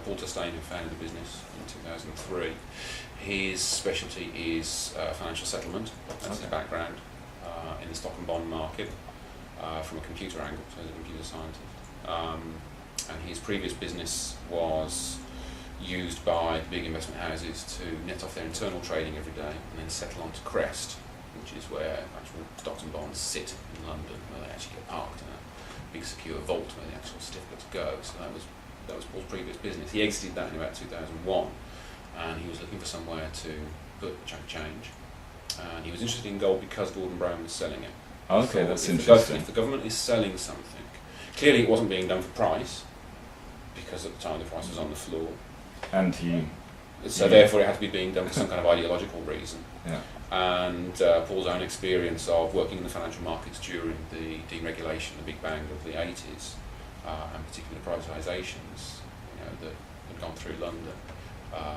Paul Tostane, who founded the business in 2003. His specialty is financial settlement. That's his background in the stock and bond market from a computer angle, so he's a computer scientist. And his previous business was used by big investment houses to net off their internal trading every day and then settle onto Crest, which is where actual stocks and bonds sit in London, where they actually get parked in a big secure vault where the actual certificates go. So that was Paul's previous business. He exited that in about 2001, and he was looking for somewhere to put a chunk of change. And he was interested in gold because Gordon Brown was selling it. Okay, So that's if interesting. If the government is selling something, clearly it wasn't being done for price, because at the time the price was on the floor. And he... So therefore it had to be being done for some kind of ideological reason. Yeah. And Paul's own experience of working in the financial markets during the deregulation, the Big Bang of the 80s, and particularly privatisations, that had gone through London,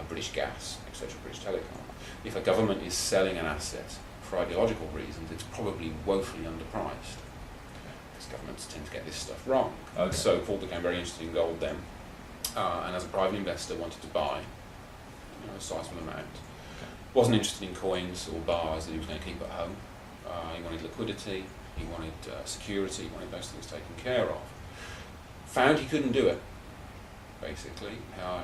British Gas, etc., British Telecom. If a government is selling an asset for ideological reasons, it's probably woefully underpriced, because governments tend to get this stuff wrong. Okay. So Paul became very interested in gold then, and as a private investor wanted to buy a sizable amount. Wasn't interested in coins or bars that he was going to keep at home. He wanted liquidity, he wanted security, he wanted those things taken care of. Found he couldn't do it, basically.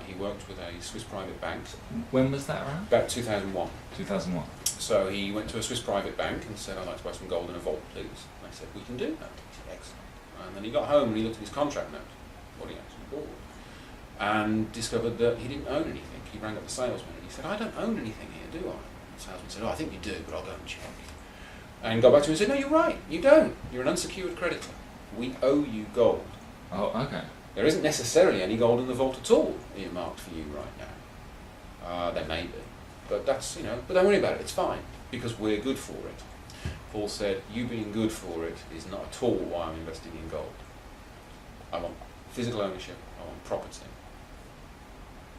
He worked with a Swiss private bank. When was that around? About 2001. 2001. So he went to a Swiss private bank and said, I'd like to buy some gold in a vault, please. And they said, we can do that. He said, excellent. And then he got home and he looked at his contract note, what he actually bought, and discovered that he didn't own anything. He rang up the salesman and he said, I don't own anything here, do I? The salesman said, I think you do, but I'll go and check. And got back to him and said, no, you're right, you don't. You're an unsecured creditor. We owe you gold. Oh, okay. There isn't necessarily any gold in the vault at all earmarked for you right now. There may be, but that's, but don't worry about it, it's fine, because we're good for it. Paul said, you being good for it is not at all why I'm investing in gold. I want physical ownership, I want property.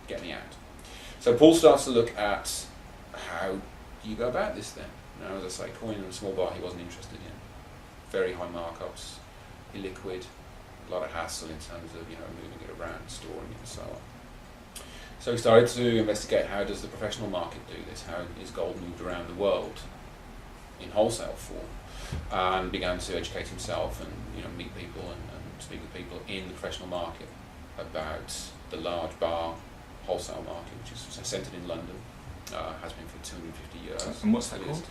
Get me out. So Paul starts to look at how do you go about this then. Now, as I say, coin and a small bar he wasn't interested in. Very high markups, illiquid, a lot of hassle in terms of moving it around, storing it and so on. So he started to investigate how does the professional market do this, how is gold moved around the world in wholesale form, and began to educate himself and meet people and speak with people in the professional market about the large bar wholesale market, which is centred in London, has been for 250 years. And what's that called?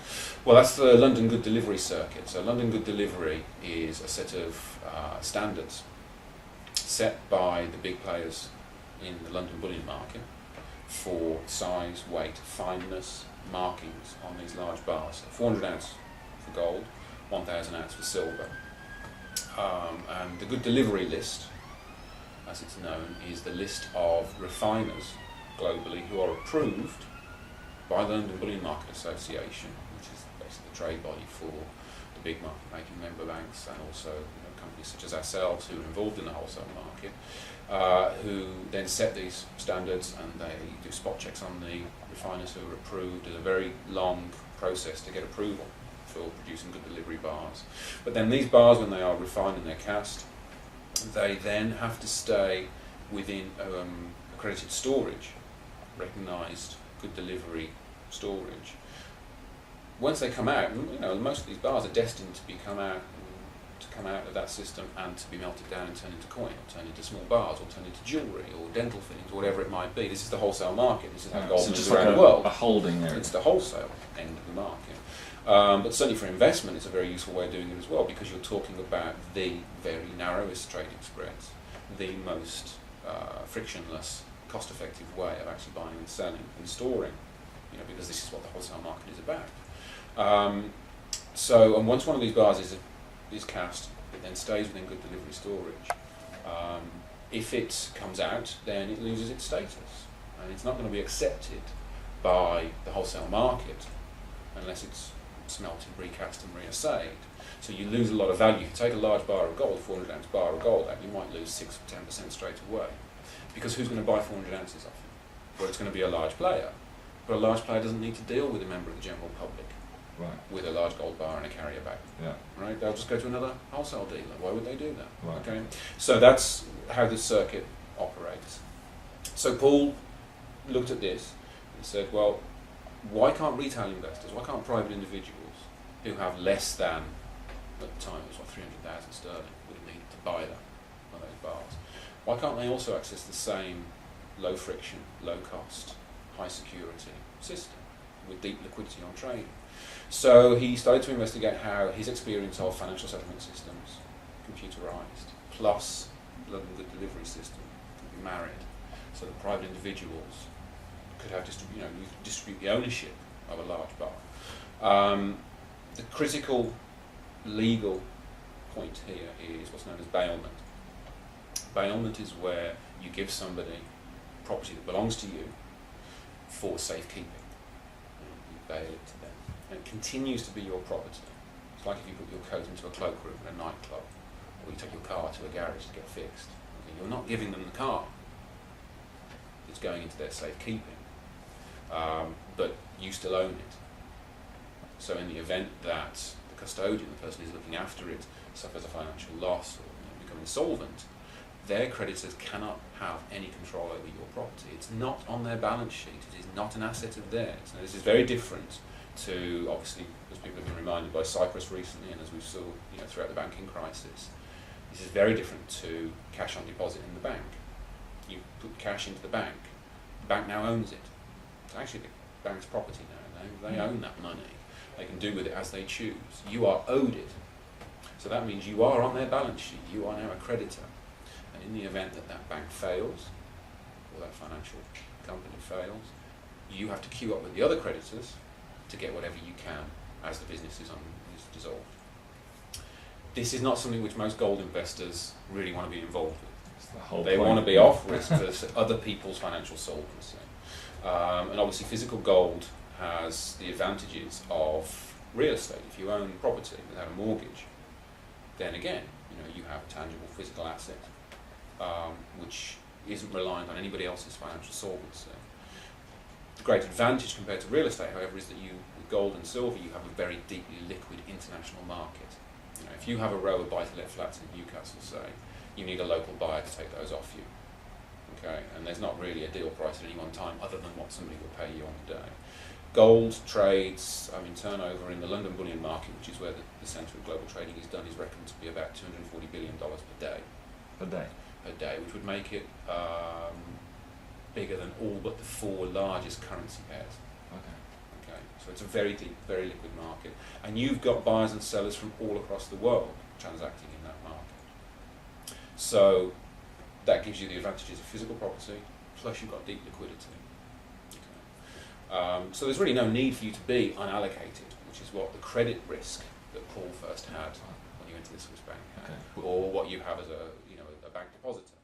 Well, that's the London Good Delivery Circuit. So London Good Delivery is a set of standards set by the big players in the London bullion market for size, weight, fineness, markings on these large bars. So 400 ounce for gold, 1,000 ounce for silver. And the Good Delivery list, as it's known, is the list of refiners globally who are approved by the London Bullion Market Association, which is basically the trade body for the big market-making member banks and also companies such as ourselves who are involved in the wholesale market, who then set these standards and they do spot checks on the refiners who are approved. There's a very long process to get approval for producing good delivery bars. But then these bars, when they are refined and they're cast, they then have to stay within accredited storage, recognised good delivery storage. Once they come out, most of these bars are destined to come out of that system and to be melted down and turned into coin, or turned into small bars, or turned into jewellery, or dental fittings, or whatever it might be. This is the wholesale market. This is how gold moves around the world. A holding area. It's the wholesale end of the market. But certainly for investment, it's a very useful way of doing it as well, because you're talking about the very narrowest trading spreads, the most frictionless, cost-effective way of actually buying and selling and storing, because this is what the wholesale market is about. And once one of these bars is cast, it then stays within good delivery storage. If it comes out, then it loses its status, and it's not going to be accepted by the wholesale market unless it's smelted, recast and reassayed. So you lose a lot of value. If you take a large bar of gold, 400 ounce bar of gold out, you might lose 6 or 10% straight away. Because who's going to buy 400 ounces off it? Well, it's going to be a large player. But a large player doesn't need to deal with a member of the general public with a large gold bar and a carrier bag. Yeah. Right? They'll just go to another wholesale dealer. Why would they do that? Right. Okay. So that's how this circuit operates. So Paul looked at this and said, well, why can't retail investors, why can't private individuals who have less than, at the time it was what, 300,000 sterling, would have needed to buy that, one of those bars, why can't they also access the same low friction, low cost, high security system with deep liquidity on trading? So he started to investigate how his experience of financial settlement systems, computerized, plus London Good Delivery system could be married, so that private individuals could have you could distribute the ownership of a large bar. The critical legal point here is what's known as bailment. Bailment is where you give somebody property that belongs to you for safekeeping. You bail it to them. And it continues to be your property. It's like if you put your coat into a cloakroom in a nightclub, or you take your car to a garage to get fixed. Okay, you're not giving them the car. It's going into their safekeeping. But you still own it. So in the event that the custodian, the person who's looking after it, suffers a financial loss or become insolvent, their creditors cannot have any control over your property. It's not on their balance sheet. It is not an asset of theirs. Now, this is very different to, obviously, as people have been reminded by Cyprus recently, and as we saw throughout the banking crisis, this is very different to cash on deposit in the bank. You put cash into the bank now owns it. It's actually the bank's property now. They own that money. They can do with it as they choose. You are owed it. So that means you are on their balance sheet. You are now a creditor. And in the event that that bank fails, or that financial company fails, you have to queue up with the other creditors to get whatever you can as the business is dissolved. This is not something which most gold investors really want to be involved with. They want to be off risk to other people's financial solvency. And obviously physical gold has the advantages of real estate. If you own property without a mortgage, then again, you have a tangible physical asset which isn't reliant on anybody else's financial solvency. The great advantage compared to real estate, however, is that with gold and silver, you have a very deeply liquid international market. If you have a row of buy-to-let flats in Newcastle, say, you need a local buyer to take those off you. Okay, and there's not really a deal price at any one time other than what somebody will pay you on the day. Gold trades, turnover in the London bullion market, which is where the centre of global trading is done, is reckoned to be about $240 billion per day. Per day, which would make it bigger than all but the four largest currency pairs. Okay, so it's a very deep, very liquid market, and you've got buyers and sellers from all across the world transacting in that market. So that gives you the advantages of physical property, plus you've got deep liquidity. Okay. So there's really no need for you to be unallocated, which is what the credit risk that Paul first had when he went to the Swiss bank had, or what you have as a bank depositor.